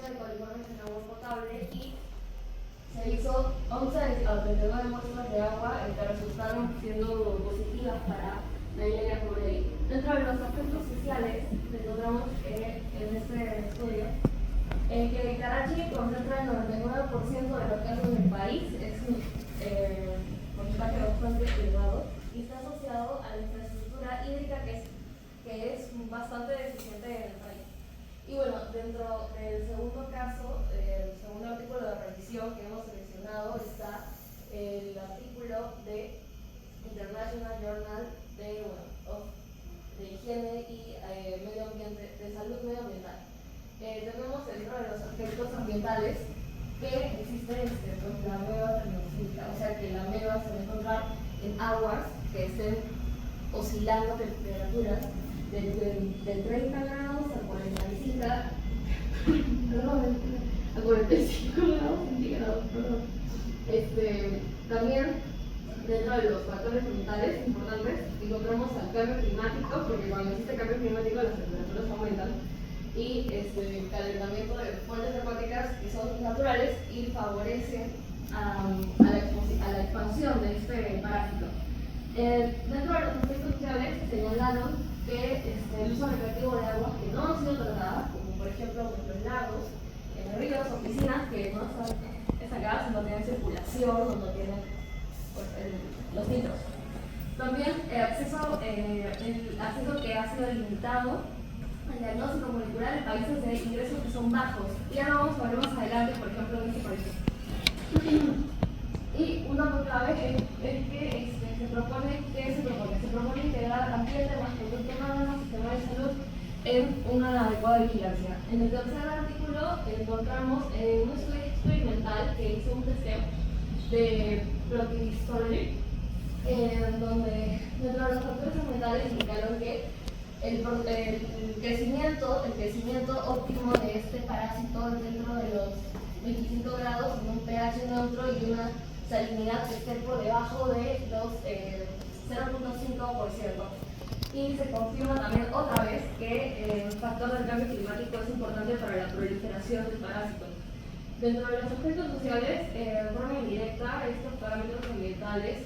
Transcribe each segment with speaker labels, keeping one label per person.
Speaker 1: Provincia de California en agua potable y se hizo 11 a 39 muestras de agua que resultaron siendo positivas para la Neisseria florei. Dentro de los aspectos sociales, encontramos en este estudio que Karachi concentra el 99% de los casos del país, es un porcentaje bastante elevado y está asociado a la infraestructura hídrica que es bastante deficiente en el país. Y bueno, dentro del segundo caso, el segundo artículo de revisión que hemos seleccionado está el artículo de International Journal de Higiene y Medio Ambiente, de Salud Medioambiental. Tenemos dentro de los aspectos ambientales que existe la ameba termocíclica, o sea que la ameba se va a encontrar en aguas que estén oscilando temperaturas de 30 grados a 45 grados centígrados. También dentro de los factores ambientales importantes encontramos al cambio climático, porque cuando existe cambio climático las temperaturas aumentan, y el calentamiento de fuentes acuáticas que son naturales y favorecen a la expansión de este parásito. Dentro de los aspectos sociales señalaron que el uso recreativo de aguas que no han sido tratadas, como por ejemplo los lagos, ríos o piscinas que no están estancadas, no tienen circulación o no tienen los nitros. También el acceso que ha sido limitado al diagnóstico molecular en países de ingresos que son bajos. Y ahora vamos a ver más adelante, por ejemplo, en este país. Y una muy clave es que se propone integrar ambiente más producto humano, sistema de salud en una adecuada vigilancia. En el tercer artículo encontramos un estudio experimental que hizo un testeo de Proteistology, donde dentro de los factores ambientales indicaron que el crecimiento óptimo de este parásito dentro de los 25 grados en un pH neutro y una salinidad que esté por debajo de los 0.5%. Y se confirma también otra vez que el factor del cambio climático es importante para la proliferación del parásito. Dentro de los aspectos sociales, de forma indirecta, estos parámetros ambientales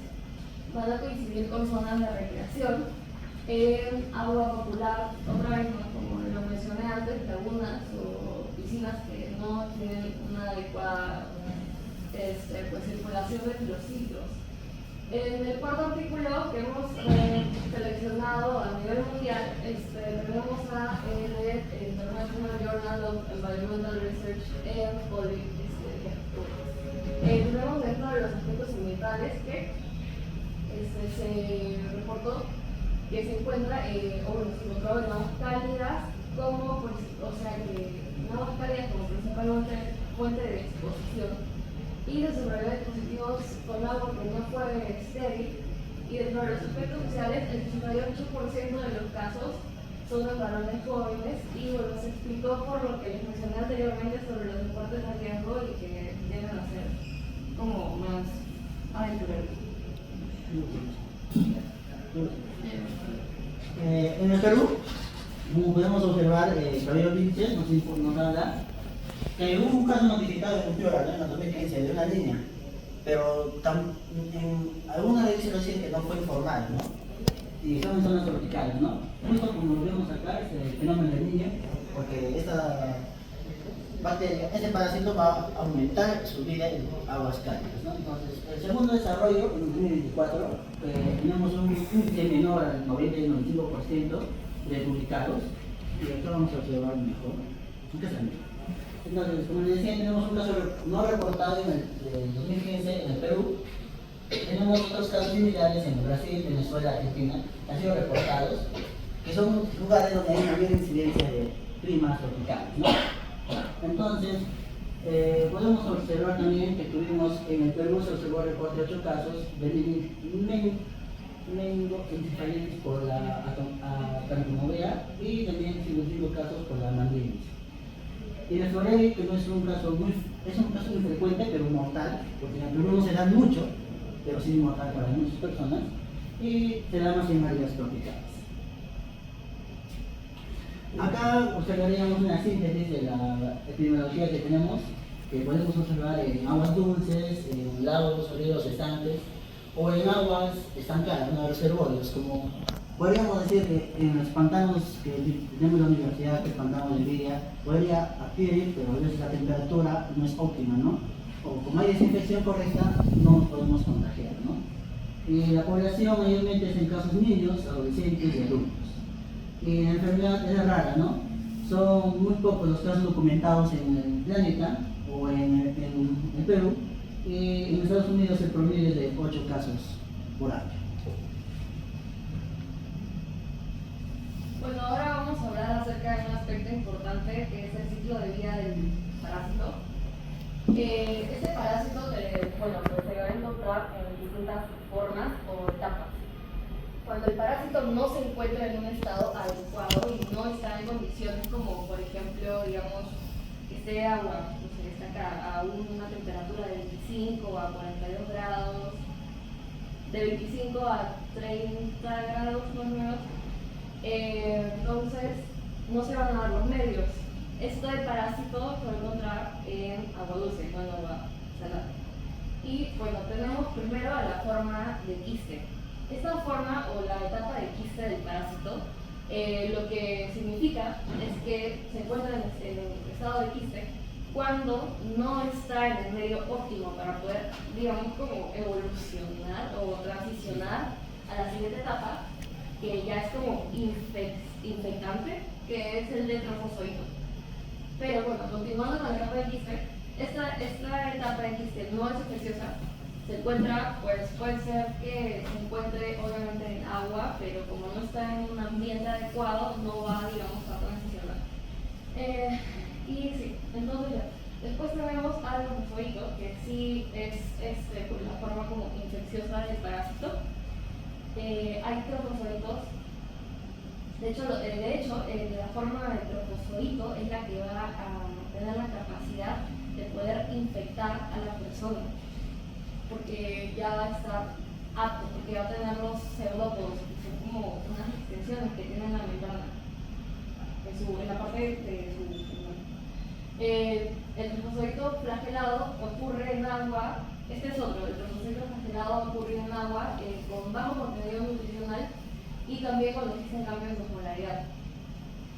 Speaker 1: van a coincidir con zonas de recreación, agua popular, otra vez, ¿no? Como lo mencioné antes, lagunas o piscinas que no tienen una adecuada circulación de los ciclos. En el cuarto artículo que hemos seleccionado a nivel mundial, tenemos a el International Journal of Environmental Research and Policy. Tenemos dentro de los aspectos ambientales que se reportó que se encuentra, se encontró en aguas cálidas como, principalmente fuente de exposición, y de dispositivos con agua que no fue estéril. Y dentro de los aspectos sociales, el 88% de los casos son de varones jóvenes, y bueno, se explicó por lo que les mencioné anteriormente sobre los deportes de riesgo y que deben ser como más aventureros.
Speaker 2: En el Perú, como podemos observar, Javier Vilches nos habla que hubo un caso notificado en Cultura en el 2015 de una niña, pero en algunas veces decían que no fue informal, ¿no? Y son en zonas tropicales, ¿no? Justo como lo vemos acá, es el fenómeno del niño, porque este parásito va a aumentar su vida en aguas cálidas, ¿no? Entonces, el segundo desarrollo, en 2024, tenemos un índice menor al 90 y 95% de publicados, y esto vamos a observar mejor. Entonces, como les decía, tenemos un caso no reportado en el 2015 en el Perú. Tenemos otros casos similares en Brasil, Venezuela, Argentina, que han sido reportados, que son lugares donde hay mayor incidencia de climas tropicales, ¿no? Entonces, podemos observar también que tuvimos en el Perú, se observó el reporte de 8 casos de meningoencefalitis por la acanthomobea, y también 55 casos por la mandíbula. Y la florei, que no es un caso muy frecuente, pero mortal, porque en el Perú no se da mucho, pero sí mortal para muchas personas, y se da más en áreas tropicales. Acá observaríamos una síntesis de la epidemiología que tenemos, que podemos observar en aguas dulces, en lagos, ríos, estanques, o en aguas estancadas, ¿no? Reservorios, como podríamos decir que en los pantanos que tenemos en la universidad, que es pantano de Lidia, podría adquirir, pero a veces la temperatura no es óptima, ¿no? O como hay desinfección correcta, no nos podemos contagiar, ¿no? Y la población mayormente es en casos niños, adolescentes y adultos. Y la enfermedad es rara, ¿no? Son muy pocos los casos documentados en el planeta o en el Perú, y en Estados Unidos el promedio es de 8 casos por año.
Speaker 1: Bueno, ahora vamos a hablar acerca de un aspecto importante que es el ciclo de vida del parásito. Este parásito pues se va a encontrar en distintas formas o etapas. Cuando el parásito no se encuentra en un estado adecuado y no está en condiciones como, por ejemplo, digamos, que esté agua, no sé, está acá a una temperatura de 25 a 42 grados, de 25 a 30 grados más o menos, entonces no se van a dar los medios. Este parásito se va a encontrar en agua dulce, no en agua salada. Y bueno, tenemos primero a la forma de quiste. Esta forma o la etapa de quiste del parásito, lo que significa es que se encuentra en el estado de quiste cuando no está en el medio óptimo para poder, digamos, como evolucionar o transicionar a la siguiente etapa, que ya es como infectante, que es el de trofozoito. Pero bueno, continuando con la etapa de quiste, esta etapa de quiste no es infecciosa. Se encuentra, pues puede ser que se encuentre obviamente en agua, pero como no está en un ambiente adecuado, no va, digamos, a transicionar. Y sí, entonces ya. Después tenemos al trofozoito, que sí es por la forma como infecciosa del parásito. Hay trofozoitos. De hecho, la forma del trofozoito es la que va a tener la capacidad de poder infectar a la persona, porque ya va a estar apto, porque va a tener los pseudópodos, que son como unas extensiones que tienen la membrana en la parte de su pulmón. El trofozoito flagelado ocurre en agua. Este es otro, el trofozoito flagelado ocurre en agua con bajo contenido nutricional y también cuando existen cambios de osmolaridad.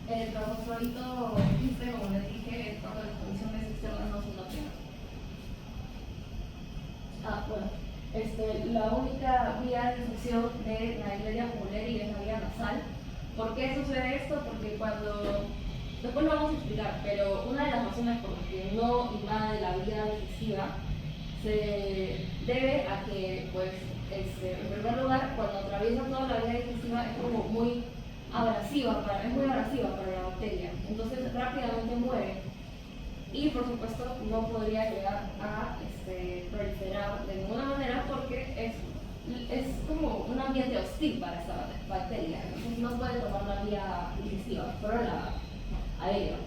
Speaker 1: El trofozoito quiste, como les dije, cuando las condiciones externas no son óptimas. La única vía de infección de Naegleria fowleri es la vía nasal. ¿Por qué sucede esto? Porque después lo vamos a explicar, pero una de las razones por las que no invade la vía digestiva se debe a que, pues, en primer lugar, cuando atraviesa toda la vía digestiva es como muy abrasiva para la bacteria, entonces rápidamente muere. Y por supuesto no podría llegar a proliferar de ninguna manera porque es como un ambiente hostil para esta bacteria, entonces no puede tomar la vía digestiva, pero la aérea.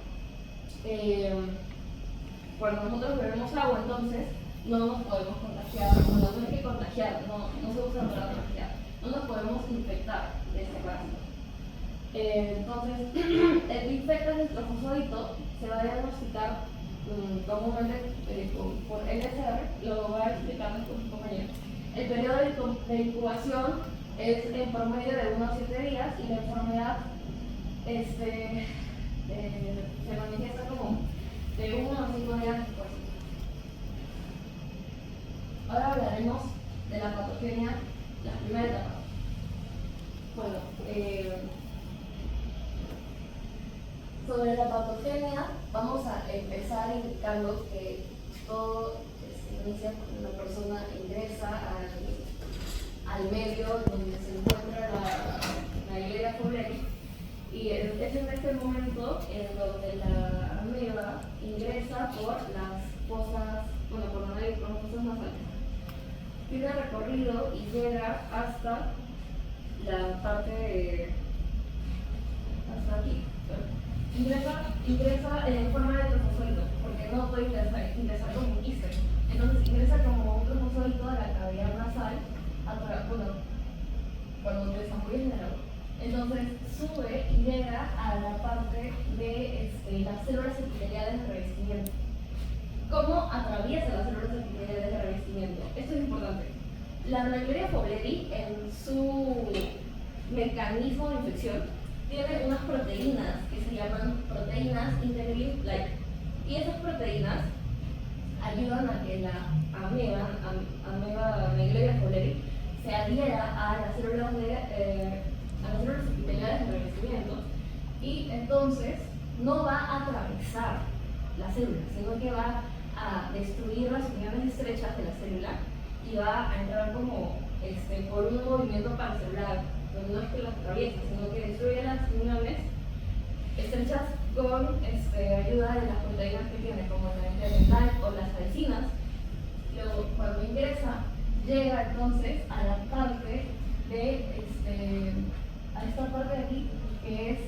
Speaker 1: Cuando nosotros bebemos agua, entonces no nos podemos contagiar, no es que contagiar, no se usa para contagiar, no nos podemos infectar de este parásito. Entonces, el infecto del trofozoito se va a diagnosticar comúnmente por LSR, lo va a explicar después mi compañero. El periodo de incubación es en promedio de 1 a 7 días y la enfermedad se manifiesta como de 1 a 5 días después. Ahora hablaremos de la patogenia, la primera etapa. Bueno, sobre la patogenia vamos a empezar indicando que todo se inicia cuando una persona ingresa al medio donde se encuentra la Naegleria fowleri, y es en este momento en donde la ameba ingresa por las fosas, por las fosas nasales. Tiene recorrido y llega hasta la parte hasta aquí. Ingresa en forma de trofozoito, porque no puede ingresar como un quiste. Entonces ingresa como un trofozoito a la cavidad nasal, cuando desarrolla en el agua. Entonces sube y llega a la parte de las células epiteliales de revestimiento. ¿Cómo atraviesa las células epiteliales de revestimiento? Esto es importante. La Naegleria fowleri, en su mecanismo de infección, tiene unas proteínas que se llaman proteínas integrin-like. Y esas proteínas ayudan a que la ameba Naegleria fowleri se adhiera a las células epiteliales de revestimiento, y entonces no va a atravesar la célula, sino que va a destruir las uniones estrechas de la célula y va a entrar como por un movimiento paracelular, donde no es que las atraviesa, sino que destruye las uniones estrechas con ayuda de las proteínas que tiene, como la integral o las adhesinas. Luego, cuando ingresa, llega entonces a la parte de a esta parte de aquí, que es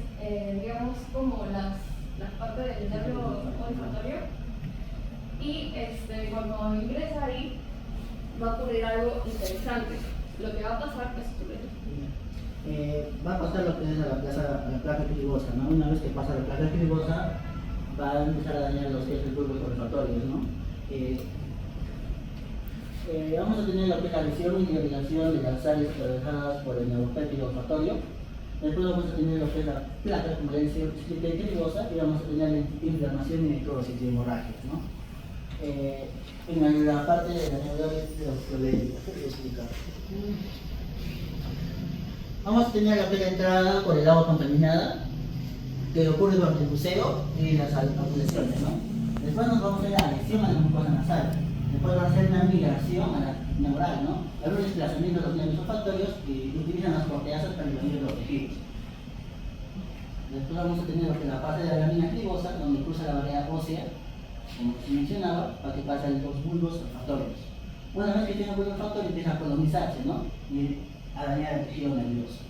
Speaker 1: digamos como las partes del nervio olfatorio, y cuando ingresa ahí va a ocurrir algo interesante. Lo que va a pasar es
Speaker 2: va a pasar lo que es la placa fibrosa, ¿no? Una vez que pasa la placa fibrosa, va a empezar a dañar los bulbos olfatorios, ¿no? Vamos a tener la lesión y irrigación de las áreas atravesadas por el neuropéptido olfatorio. Después vamos a tener lo que es la placa, como ya decía, fibrosa, y vamos a tener la inflamación y necrosis y hemorragias, ¿no? En la parte de la neurosis de los problemas, ¿qué voy a explicar? Vamos a tener la entrada por el agua contaminada, que ocurre durante el buceo y las lesiones, ¿no? Después nos vamos a ir a la lesión a la mucosa nasal. Después va a ser una migración a la neural, ¿no? Hay un desplazamiento de los nervios olfatorios que utilizan las proteasas para invadir los tejidos. Después vamos a tener lo que es la parte de la lámina clivosa, donde cruza la barrera ósea, como se mencionaba, para que pasen los bulbos olfatorios. Una vez que tiene el bulbo olfatorio, empieza a colonizarse, ¿no? Y a dañar el tejido nervioso.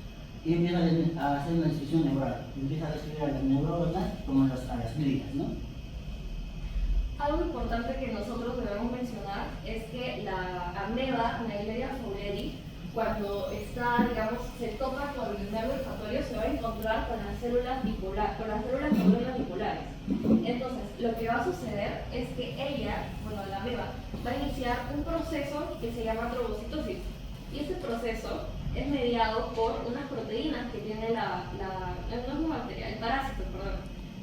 Speaker 2: Y empieza a hacer una destrucción neural. Empieza a destruir a las neuronas como a las glías, ¿no?
Speaker 1: Algo importante que nosotros debemos mencionar es que la ameba Naegleria fowleri, cuando se topa con el nervio olfatorio, se va a encontrar con las células bipolares, con las células neuronas bipolares. Entonces, lo que va a suceder es que la ameba, va a iniciar un proceso que se llama trombocitosis. Y este proceso es mediado por unas proteínas que tiene el parásito,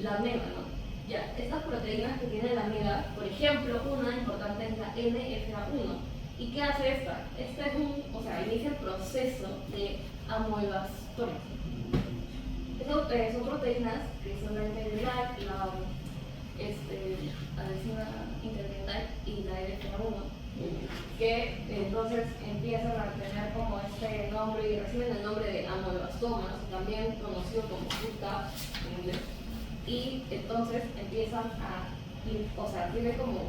Speaker 1: la ameba, ¿no? Ya, estas proteínas que tiene la ameba, por ejemplo, una importante es la NFA1. ¿Y qué hace esta? Inicia el proceso de amoebastosis. Son proteínas que son la integral, la adhesina integral y la NFA1, que entonces empiezan a tener como este nombre y reciben el nombre de amoebastomas, también conocido como fruta en inglés. Y entonces empiezan tiene como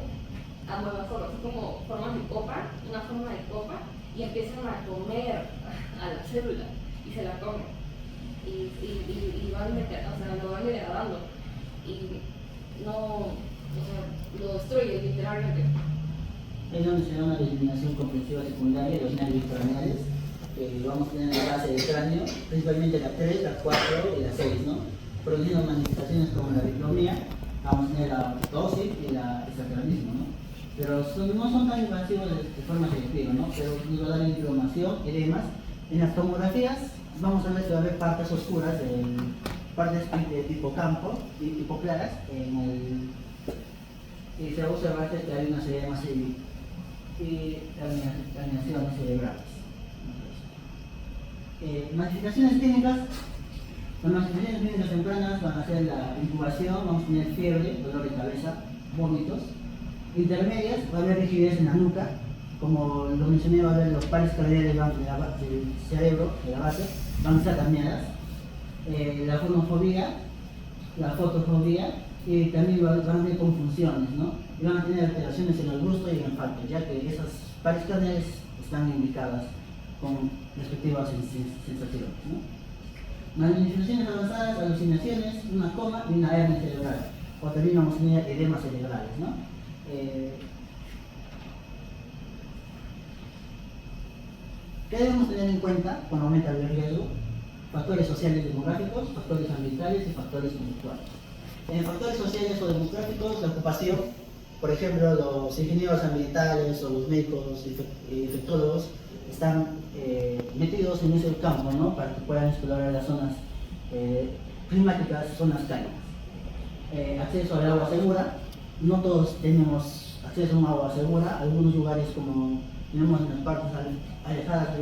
Speaker 1: amoebastomas, como formas de copa, una forma de copa, y empiezan a comer a la célula y se la comen. Y lo van degradando y lo destruyen literalmente.
Speaker 2: Es donde se da una eliminación comprensiva secundaria de los nervios craneales, que vamos a tener en la base del cráneo, principalmente la 3, la 4 y la 6, ¿no? Produciendo manifestaciones como la diplomía, vamos a tener la ptosis y el sacralismo, ¿no? Pero no son tan invasivos de forma selectiva, ¿no? Pero nos va a dar inflamación, edemas. En las tomografías vamos a ver que va a haber partes oscuras, partes de tipo campo y tipo claras, y se va a observar que hay unas edemas y terminaciones cerebrales. Manifestaciones clínicas. Las manifestaciones clínicas tempranas van a ser la incubación, vamos a tener fiebre, dolor de cabeza, vómitos. Intermedias, va a haber rigidez en la nuca, como lo mencioné, va a haber los pares cardiales del cerebro, de la base, van a estar dañadas. La fonofobia, la fotofobia, y también van a tener confusiones, ¿no? Y van a tener alteraciones en el gusto y en el olfato, ya que esas pares cardiales están indicadas con respectivas sensaciones, ¿no? Manifestaciones avanzadas, alucinaciones, una coma y una hernia cerebral, o también vamos a tener edemas cerebrales, ¿no? ¿Qué debemos tener en cuenta cuando aumenta el riesgo? factores sociales demográficos, factores ambientales y factores conductuales. En factores sociales o demográficos, la ocupación, por ejemplo, los ingenieros ambientales o los médicos infectólogos están metidos en ese campo, ¿no? Para que puedan explorar las zonas climáticas, zonas cálidas. Acceso al agua segura, no todos tenemos acceso a un agua segura, algunos lugares como tenemos en las partes alejadas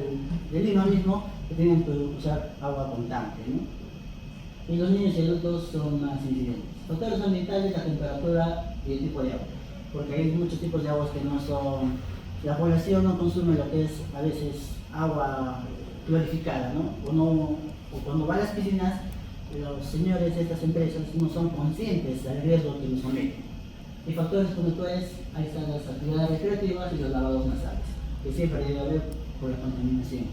Speaker 2: de Lima mismo, que tienen que usar agua constante, ¿no? Y los niños y adultos son más incidentes. Factores ambientales, la temperatura y el tipo de agua, porque hay muchos tipos de aguas que no son, la población no consume lo que es a veces agua clarificada, ¿no? O cuando va a las piscinas, los señores de estas empresas no son conscientes del riesgo que nos someten. Y factores conductuales, ahí están las actividades recreativas y los lavados nasales, que siempre debe haber por la contaminación.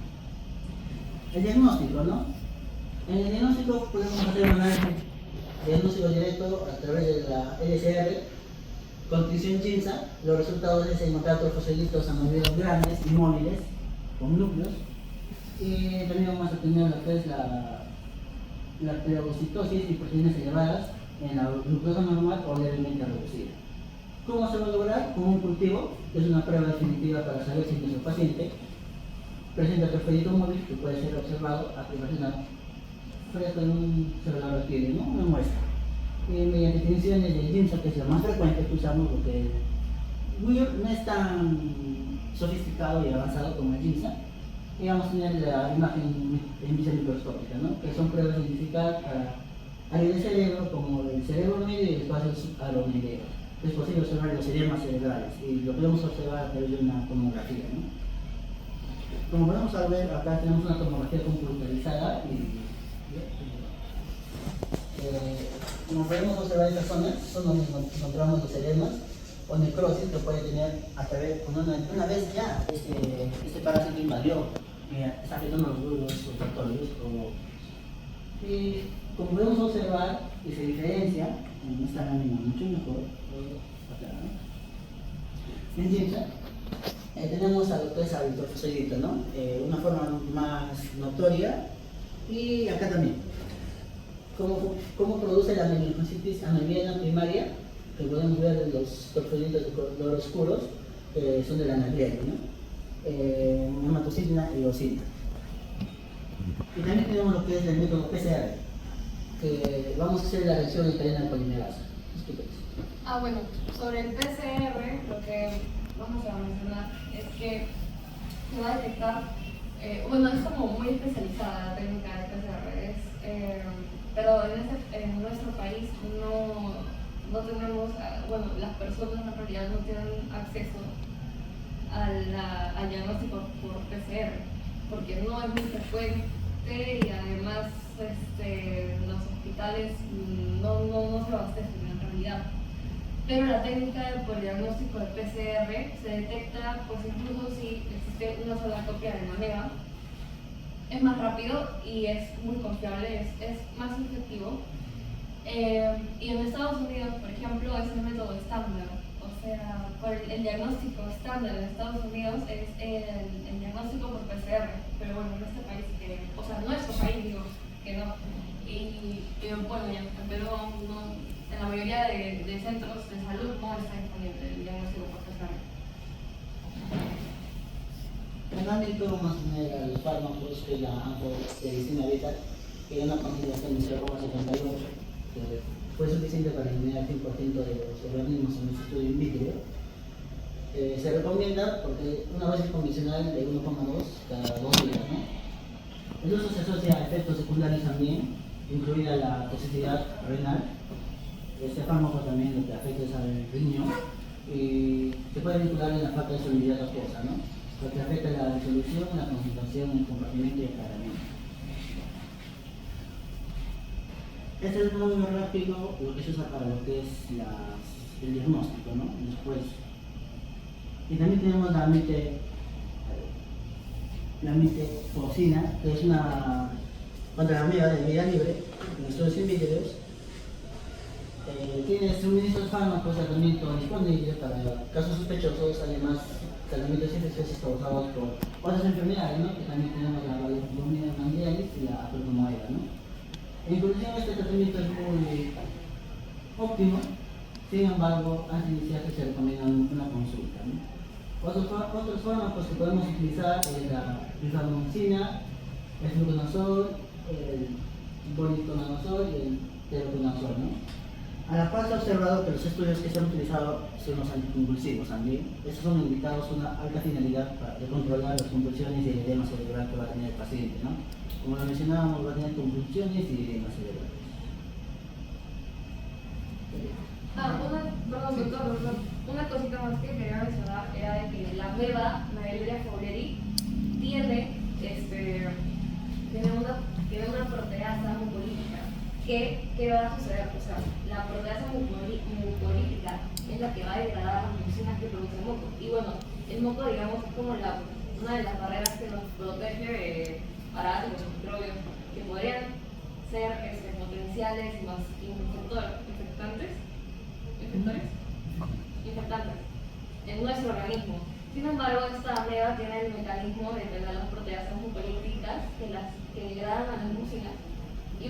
Speaker 2: El diagnóstico, ¿no? En el diagnóstico podemos hacer un análisis diagnóstico directo a través de la LSR, condición GINSA. Los resultados es encontrar trofocelitos anaerobios grandes y móviles con núcleos. Y también vamos a tener lo que es la pleurocitosis y proteínas elevadas en la glucosa normal o levemente reducida. ¿Cómo se va a lograr? Con un cultivo, que es una prueba definitiva para saber si nuestro paciente presenta trofedito móvil, que puede ser observado a privacidad fresco en un celular de piel, ¿no? Una muestra. Y mediante tensiones de GINSA, que es la más frecuente que usamos, porque no es tan sofisticado y avanzado como el GINSA, y vamos a tener la imagen en vista microscópica, ¿no? Que son pruebas de identificar para área del cerebro, como el cerebro medio y el espacio alomerio. Es posible observar los edemas cerebrales y lo podemos observar a través de una tomografía, ¿no? Como podemos ver, acá tenemos una tomografía computarizada y como podemos observar estas zonas, son donde encontramos los edemas o necrosis que puede tener a través, una vez ya este parásito invadió, está afectando los glóbulos olfatorios. Y como podemos observar y se diferencia en esta lámina mucho mejor, acá, ¿no? En GINSA tenemos a lo que es al trofocellito, ¿no? Una forma más notoria, y acá también. ¿Cómo produce la meningitis amebiana primaria? Que podemos ver en los trofocelitos de color oscuros, que son de la anagliaria, ¿no? Hematocina y eosina. Y también tenemos lo que es el método PCR, que vamos a hacer la reacción en cadena de polimerasa.
Speaker 1: Bueno, sobre el PCR, lo que vamos a mencionar es que se va a detectar, bueno, es como muy especializada la técnica de PCR, pero en nuestro país no tenemos, bueno, las personas en realidad no tienen acceso al diagnóstico por PCR, porque no es muy frecuente y además los hospitales no se abastecen en realidad. Pero la técnica por diagnóstico de PCR se detecta, pues incluso si existe una sola copia de manera, es más rápido y es muy confiable, es más efectivo. Y en Estados Unidos, por ejemplo, es el método estándar. O sea, el diagnóstico estándar en Estados Unidos es el diagnóstico por PCR. Pero bueno, en este país, o sea, nuestro país, digo, que no. Y bueno, ya en Perú en la mayoría de centros de salud no está disponible el diagnóstico por PCR.
Speaker 2: En el ámbito vamos a tener a los fármacos, que es la amphotericina beta, que es una concentración de 0,78, que fue suficiente para eliminar el 100% de los organismos en nuestro estudio in vitro. Se recomienda porque una dosis convencional de 1,2 cada 2 días, ¿no? El uso se asocia a efectos secundarios también, incluida la toxicidad renal. Este fármaco también lo que afecta es al riñón y se puede vincular en la falta de solubilidad aquosa, ¿no? Lo que afecta la disolución, la concentración, el compartimiento y el cargamento. Este es muy rápido lo que se usa para lo que es el diagnóstico, ¿no? Después. Y también tenemos la metformina, que es una contraamiga de vida libre en estudios in vitro. tiene suministros fármacos, tratamiento disponible para casos sospechosos, además tratamientos infecciosos causados por otras enfermedades, ¿no? Que también tenemos la valvulomía mandialis y la pulmonoida, ¿no? En conclusión, este tratamiento es muy óptimo, sin embargo, antes de iniciar se recomienda una consulta, ¿no? Otros fármacos que podemos utilizar es la rifampicina, el fluconazol, el voriconazol y el teroconazol, ¿no? A la par se ha observado que los estudios que se han utilizado son los anticonvulsivos también. Estos son indicados con una alta finalidad para controlar las convulsiones y el edema cerebral que va a tener el paciente, ¿no? Como lo mencionábamos, va a tener convulsiones y edema cerebral.
Speaker 1: Una cosita más que quería mencionar era de que la ameba, Naegleria fowleri, tiene una proteasa mucolítica. ¿Qué va a suceder? O sea, la proteasa mucolítica es la que va a degradar las mucinas que produce el moco. Y bueno, el moco, digamos, es como una de las barreras que nos protege de parásitos o microbios que podrían ser potenciales y más infectantes en nuestro organismo. Sin embargo, esta ameba tiene el mecanismo de tener las proteasas mucolíticas que degradan a las mucinas. Y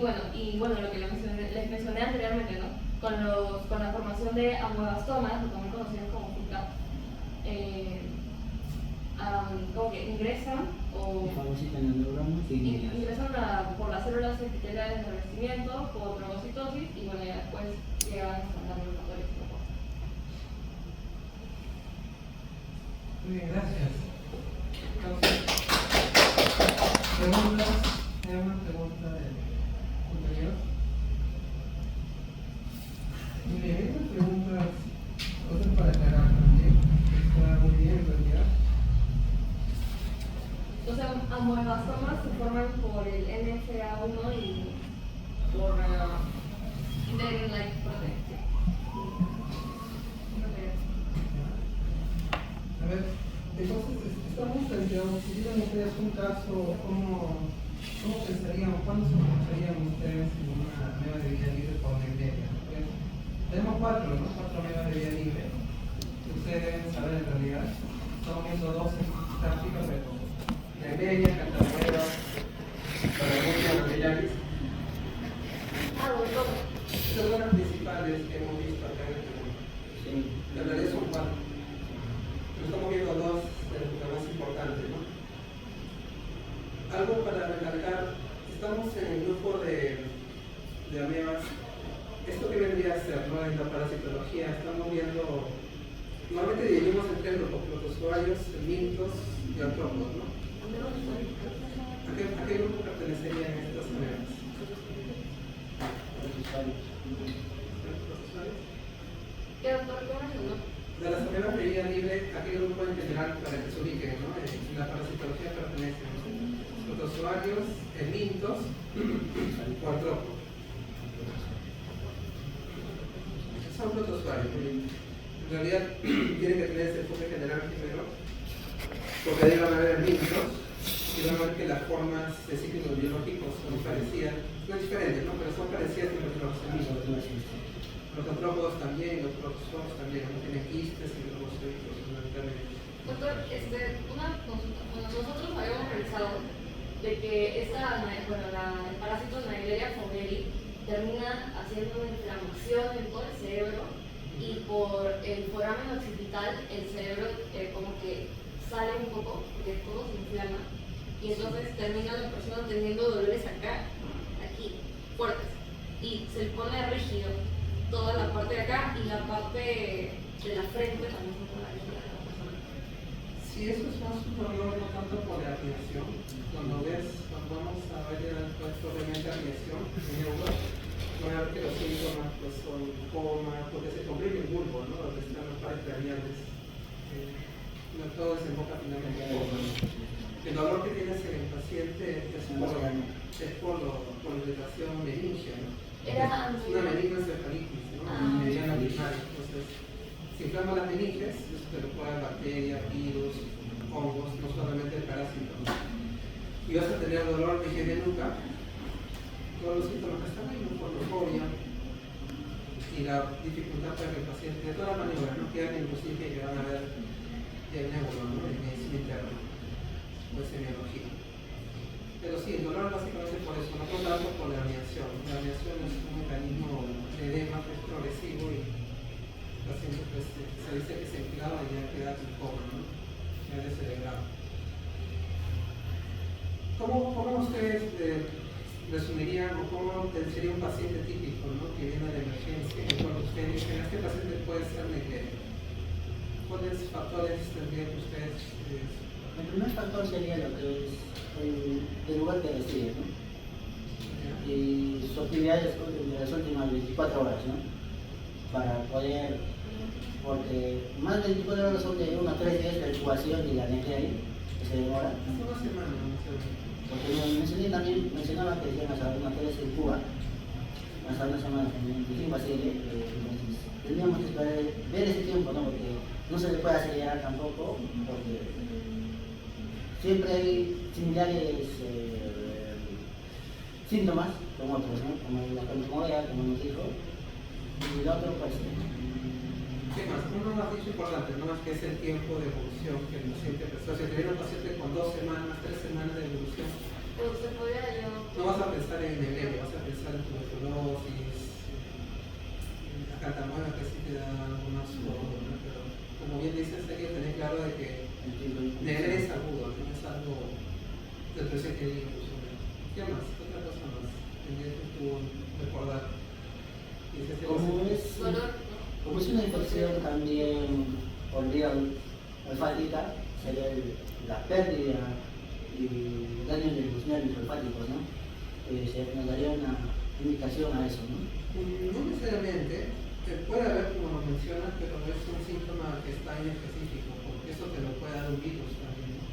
Speaker 1: bueno, lo que les mencioné anteriormente, ¿no? Con la formación de amoebastomas, o también conocidos como FUCA, como que ingresan por las células epiteliales de revestimiento, por trombocitosis, y bueno, ya después llegan a los laboratorios.
Speaker 3: Muy bien, gracias. Entonces, preguntas. ¿Hay una pregunta de compañeros? Muy bien, estas preguntas, cosas para aclarar también. Está muy bien, en realidad.
Speaker 1: Los amoebastomas se forman por el NFA1 y por integrin-like protein.
Speaker 3: A ver, entonces estamos planteando, si dieran ustedes un caso, ¿cómo pensarían, cuándo se pensarían ustedes en una ameba de vida libre por Naegleria? Tenemos cuatro amebas de vida libre. Ustedes deben saber en realidad, estamos viendo dos tácticas, pero Naegleria, Cantarella, Paramucia, Mandialis. Estas son las principales que hemos visto acá en el Perú. En realidad son cuatro. Estamos viendo dos de las más importantes, ¿no? Algo para recalcar, estamos en el grupo de amebas. Esto que vendría a ser, ¿no? En la parasitología estamos viendo, normalmente dividimos en tres grupos: protozoarios, mintos y artrópodos, ¿no? ¿A qué grupo pertenecerían estas amebas?
Speaker 1: ¿Qué doctor? ¿Qué mencionó?
Speaker 3: De las amebas de vida libre, ¿a qué grupo en general para que se ubiquen, ¿no? En la parasitología pertenecen, ¿no? Protozoarios, mintos o artrópodos. Son protozoarios. En realidad tienen que tener ese enfoque general primero, porque ahí van a haber mintos y van a ver que las formas de ciclos biológicos son parecidas, no diferentes, ¿no? Pero son parecidas entre los mintos. Los artrópodos también, los protozoarios también, no tienen quistes y los fundamentalmente.
Speaker 1: Doctor, una consulta. Bueno, nosotros habíamos revisado de que el parásito Naegleria fowleri termina haciendo una inflamación en todo el cerebro, y por el foramen occipital el cerebro como que sale un poco, porque todo se inflama, y entonces termina la persona teniendo dolores acá, aquí, fuertes, y se le pone rígido toda la parte de acá y la parte de la frente también se pone rígida de la persona.
Speaker 3: Sí, eso es más un dolor no tanto por la radiación. Cuando vamos a ver probablemente radiación en neuro, van a ver que los síntomas pues, son coma, porque se comprime el bulbo, ¿no? Donde están las partes radiales. No todo desemboca finalmente en coma. El dolor que tienes en el paciente es por la irritación meningia, ¿no? Es una meningoencefalitis, ¿no? Mediana primaria. Entonces, se inflaman las meninges, eso te lo puede dar bacterias, virus, hongos, no solamente el parásito, ¿no? Y vas a tener dolor de nuca, todos los síntomas que están ahí, ¿no? Cornucopia, y y la dificultad para que el paciente, de todas las maniobras, no quedan inclusive que van a ver el neuro, ¿no? En medicina interna o en semiología. Pero sí, el dolor básicamente por eso, no por tanto por la herniación. La herniación es un mecanismo de edema que es progresivo y el paciente pues, se dice que se inflama y ya queda en coma, ¿no? Ya descerebrado. ¿Cómo ustedes resumirían o cómo sería un paciente típico, ¿no? Que viene de emergencia? Y cuando ustedes dicen, este paciente puede ser negrero, ¿cuáles factores tendrían que ustedes?
Speaker 2: El primer factor sería lo que es el lugar que reside, ¿no? Y su actividad de las últimas 24 horas, ¿no? Para poder, porque más de 24 horas son de 1 a 3 días de incubación y la necleria que se demora.
Speaker 3: Una semana, no sé.
Speaker 2: Porque mencionaba que decían hasta una 3 en Cuba, hasta una semana en 25 así, entonces tendríamos que esperar, ver ese tiempo, ¿no? Porque no se le puede acelerar tampoco, porque siempre hay similares síntomas con otros, ¿no? Como la contumoria, como nos dijo, y el otro pues...
Speaker 3: ¿Qué más? Uno más dicho importante, no más que es el tiempo de evolución que el paciente presenta. Si tiene un paciente con 2 semanas, 3 semanas de evolución,
Speaker 1: Pues se podría yo.
Speaker 3: no vas a pensar en negremia, vas a pensar en tuberculosis, en la cantamuela que sí te da algunos sueros, ¿no? Pero como bien dices, hay que tener claro de que negremia es agudo, no es algo del presente día incluso. ¿Qué más? Otra cosa más. Tendrías que tú recordar.
Speaker 2: Como es una infección también por vía olfática, sería la pérdida y daño de los nervios olfáticos, ¿no? Se nos daría una indicación a eso, ¿no?
Speaker 3: No necesariamente, puede haber como lo mencionas, pero es un síntoma que está inespecífico, porque eso te lo puede dar un virus también, ¿no?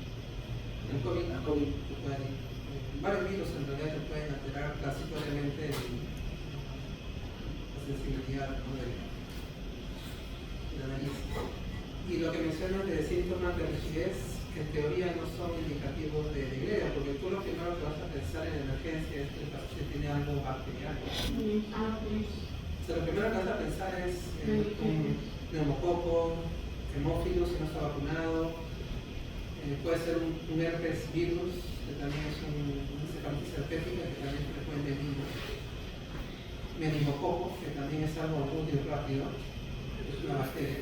Speaker 3: El COVID, te puede dar, varios virus en realidad te pueden alterar transitoriamente la sensibilidad, ¿no? de la nariz. Y lo que mencionas de síntomas de rigidez, en teoría no son indicativos de negremia, porque tú lo primero que vas a pensar en emergencia es que el paciente tiene algo bacteriano. O sea, lo primero que vas a pensar es en un neumococo, hemófilo si no está vacunado, puede ser un herpes virus, que también es una encefalitis herpética, que también se le puede venir. Meningococo, que también es algo útil rápido, es una bacteria.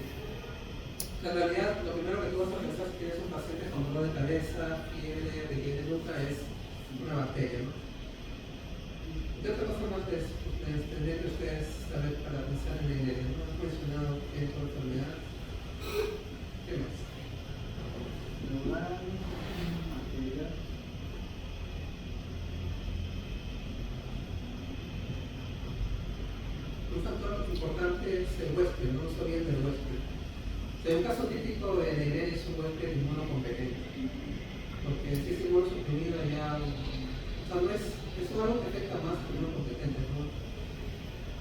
Speaker 3: En realidad, lo primero que tú vas a pensar si tienes un paciente con dolor de cabeza, fiebre, de nuca, es una bacteria, ¿no? ¿Qué otra cosa más tendrían que ustedes saber para pensar en el negremia? ¿No has mencionado qué es tu enfermedad? ¿Qué más? Un factor importante es el huésped, no uso bien del huésped. Un caso típico de negremia es un huésped inmunocompetente, porque si es inmunosuprimido ya, o sea, no es algo que afecta más que inmunocompetente, ¿no?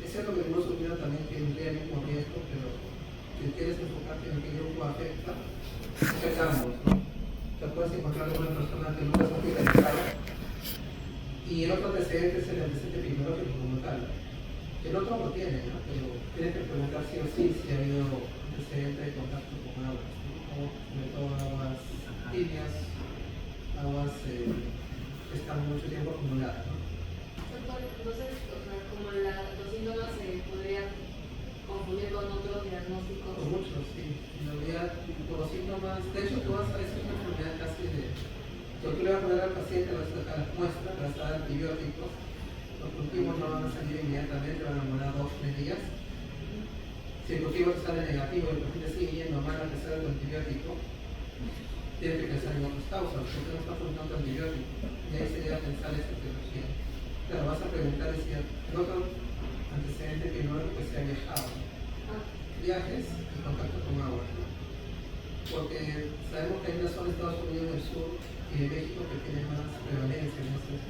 Speaker 3: Es cierto que el inmunosuprimido también tendría el mismo riesgo, pero si quieres enfocarte en qué grupo afecta ambos, ¿no? O sea, puedes encontrar una persona que nunca es hospitalizada y el otro antecedente es el antecedente epidemiológico como tal. El otro lo tiene, ¿no? Pero tienes que preguntar sí o sí si ha habido antecedente de contacto con aguas, ¿no? O sobre todo aguas tibias, aguas que están mucho tiempo acumuladas, ¿no?
Speaker 1: Entonces, o sea, como los síntomas se podrían confundir con otros diagnósticos.
Speaker 3: Con muchos, sí. En realidad, por los síntomas, de hecho, tú vas a decir una enfermedad casi de. Tú le vas a poner al paciente, le vas a sacar las muestras, le vas a dar antibióticos. Los cultivos no van a salir inmediatamente, van a demorar 2 o 3 días. Si el cultivo sale negativo y el paciente sigue yendo mal a pesar del antibiótico, tiene que pensar en otras causas, porque no está funcionando antibiótico. Y ahí sería pensar esa etiología. Claro, vas a preguntar si el otro antecedente epidemiológico se ha viajado. Viajes y contacto con agua. Porque sabemos que hay una zona de Estados Unidos del sur y de México que tiene más prevalencia en ese.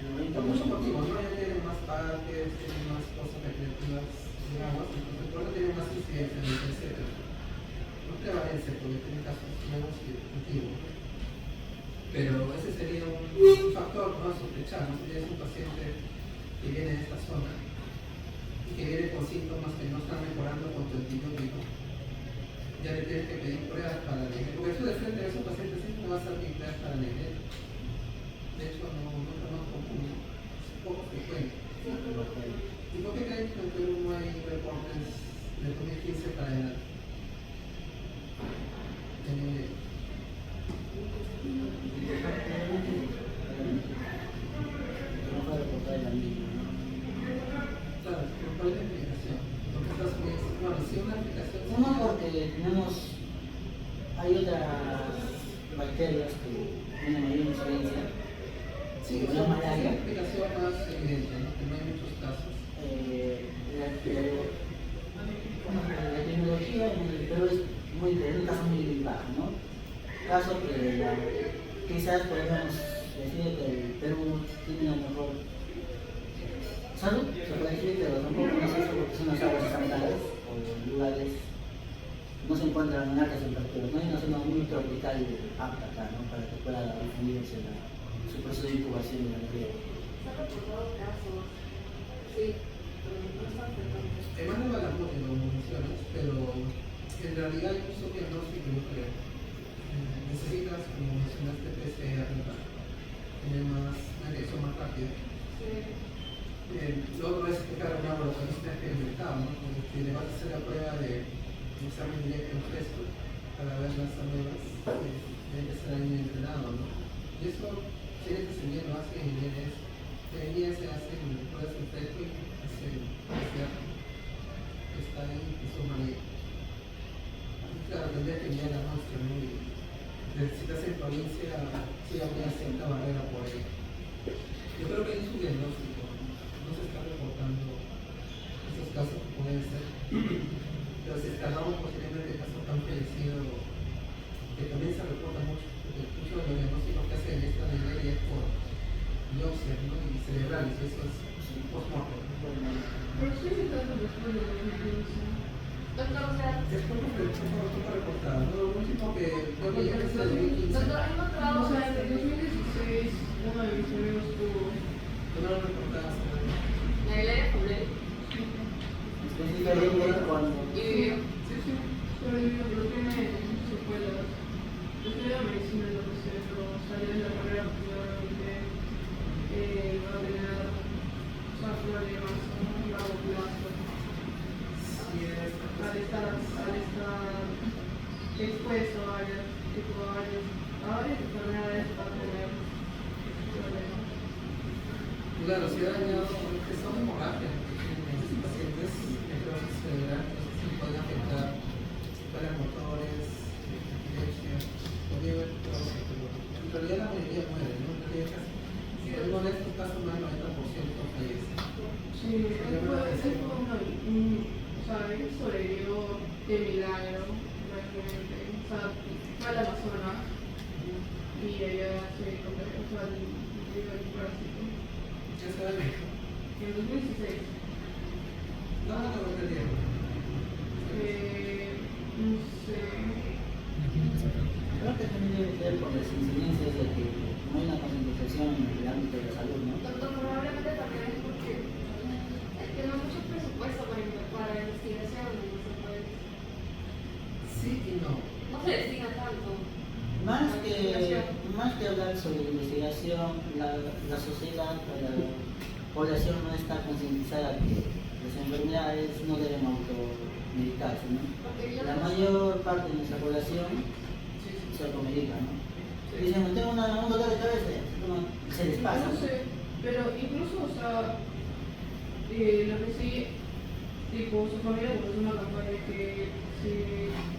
Speaker 3: Por muchos motivos, ¿no? Ya tienen más parques, tienen más cosas recreativas de aguas, entonces por eso tienen más incidencia en el etc. No prevalencia porque tiene casos nuevos y antiguos. Pero ese sería un factor, ¿no? A sospechar, ¿no? Si tienes un paciente que viene de esta zona, y que viene con síntomas que no están mejorando con tu antibiótico, ya le tienes que pedir pruebas para la anemia. Porque eso de frente a esos pacientes siempre va a ser mi pruebas para la anemia. De hecho, no conozco común, es poco frecuente. ¿Y por qué creen que en Perú no hay reportes de 2015 para edad? Claro, pero ¿cuál es la explicación? Porque estás bueno, si una aplicación.
Speaker 2: Uno, porque hay otras bacterias que tienen mayor incidencia.
Speaker 3: Sí,
Speaker 2: como
Speaker 3: esa
Speaker 2: la
Speaker 3: es la
Speaker 2: malaria.
Speaker 3: explicación más evidente, ¿no? Que no hay muchos casos.
Speaker 2: La tecnología en el Perú es un caso muy bajo, ¿no? Caso que quizás podemos decir que el Perú tiene una mejor salud, se puede decir, pero tampoco no sé si porque son las aguas estancadas o lugares no se encuentran en altas temperaturas, no hay una zona muy tropical apta acá, ¿no? Para que pueda difundirse su proceso de incubación de la cría.
Speaker 1: Se han reportado casos, sí, pero no están frecuentes.
Speaker 3: Además de Malamud, que lo mencionas, pero en realidad hay mucho diagnóstico, yo creo. Necesitas, como mencionaste, PCR para tener una dirección más rápida.
Speaker 1: Sí.
Speaker 3: Lo otro es que cada laboratorista experimentado, ¿no? Porque si le vas a hacer la prueba de examen directo en fresco para ver las amebas, debe que ser alguien entrenado, ¿no? Y eso, si eres de lo hace en inglés, en día se hacen pruebas en fresco y hacen PCR. Está ahí y su manera. Claro, tendría que enviar la muestra, ¿no? Y si estás en provincia, sí habría cierta barrera por ahí. Yo creo que hay un diagnóstico, no se está reportando esos casos que pueden ser, pero si escalamos posiblemente el caso tan fallecido, que también se reporta mucho, porque muchos de los diagnósticos que hacen esta nivel es por biopsias, ¿no? Y cerebrales, y eso es post-mortem.
Speaker 4: ¿Por qué se trata después de 2015?
Speaker 1: Doctor, o sea,
Speaker 3: Después no fue reportado, ¿no? Lo último que yo veía es el 2015.
Speaker 1: doctor, ¿hay encontrado
Speaker 4: O sea, en el 2016 uno de mis amigos tuvo.
Speaker 3: No lo reportabas.
Speaker 1: la Hilaria Fabrel
Speaker 2: Es diferente cuando
Speaker 1: y vivió?
Speaker 3: Sí, sí.
Speaker 4: Pero tiene secuelas. Estudia medicina en lo que sé, pero salió de la carrera porque obviamente va a tener problemas a largo plazo.
Speaker 3: Sí,
Speaker 4: Al estar expuesto a varias enfermedades va a tener problemas.
Speaker 3: claro, si ha dañado, que son hemorragias en estos pacientes, necrosis cerebral, que pueden afectar escuelas motores, epilepsia, podría haber cosas, pero en realidad la mayoría muere, ¿no? En realidad casi, si en uno de estos casos más del 90% fallece.
Speaker 4: Sí, él sobrevivió de milagro, realmente. O sea, fue al Amazonas y allá se contagió, o sea, el parásito.
Speaker 3: ¿Qué se da el hijo?
Speaker 4: En 2016,
Speaker 3: No, no entendí.
Speaker 4: no sé.
Speaker 2: creo que también debe ver por las incidencias de que no hay una concientización en el ámbito de la salud, ¿no?
Speaker 1: Doctor, probablemente también es porque es que no hay mucho presupuesto para investigación en nuestro país.
Speaker 3: Sí y no.
Speaker 1: No se destina tanto.
Speaker 2: Más que hablar sobre investigación, la sociedad, la población no está concientizada que las enfermedades no deben automedicarse, ¿no?
Speaker 1: Porque yo
Speaker 2: La
Speaker 1: no-
Speaker 2: mayor parte de nuestra población se automedica, ¿no? Dicen, tengo un dolor de cabeza, se les pasa.
Speaker 4: No sé, pero incluso, o sea, lo que sí, tipo, su familia comenzó una campaña que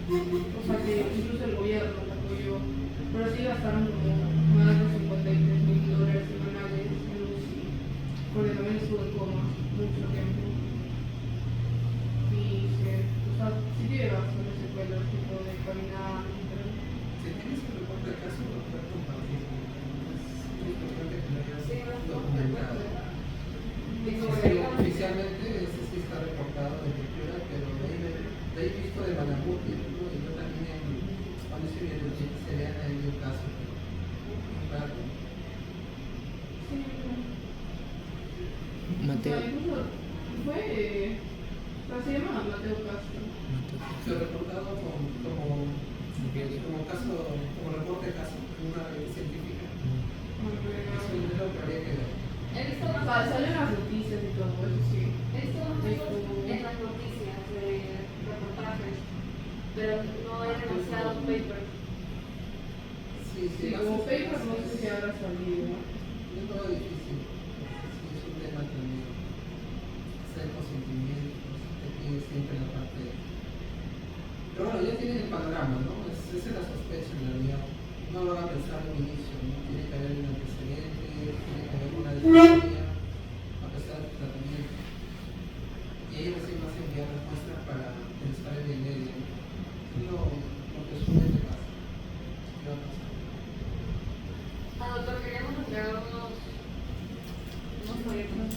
Speaker 4: o sea, que incluso el gobierno la apoyó, pero sí gastaron como más de $53,000 semanales en UCI, porque también estuvo en coma mucho tiempo. Y o sea, sí tiene bastantes secuelas, tipo de caminar, pero
Speaker 3: Si tienes un reporte de caso, lo puedes compartir. Es muy importante que lo hayas
Speaker 1: Sí, no es
Speaker 3: documentado. Oficialmente, ese sí está reportado de lectura, pero de ahí visto de Malamud, ¿no? Y yo también cuando se viene el chip se vean ahí un caso. Claro.
Speaker 4: sí,
Speaker 5: Mateo.
Speaker 4: o sea, incluso fue, se llama Mateo Castro.
Speaker 3: Se ha reportado como caso, como reporte de caso, en una revista científica. Eso es lo que habría que ver.
Speaker 1: He visto
Speaker 4: O sea, salen las noticias y todo eso, sí.
Speaker 1: he visto en las noticias de reportajes, pero no he demasiado paper.
Speaker 3: Sí,
Speaker 4: Sí, como paper no sé si habrá salido.
Speaker 3: Es todo difícil. Sí, es un tema también. Hacer consentimientos, te pide siempre la parte de... Pero bueno, ya tienen el panorama, ¿no? Esa es la sospecha en realidad. No lo van a pensar en un inicio, ¿no? Tiene que haber un antecedente, tiene que haber una disciplina a pesar del tratamiento. Y ahí recién vas a enviar las muestras para pensar en el medio. Es lo que usualmente pasa. ¿Qué va a pasar?
Speaker 1: Ah, doctor, queríamos entregar unos folletos.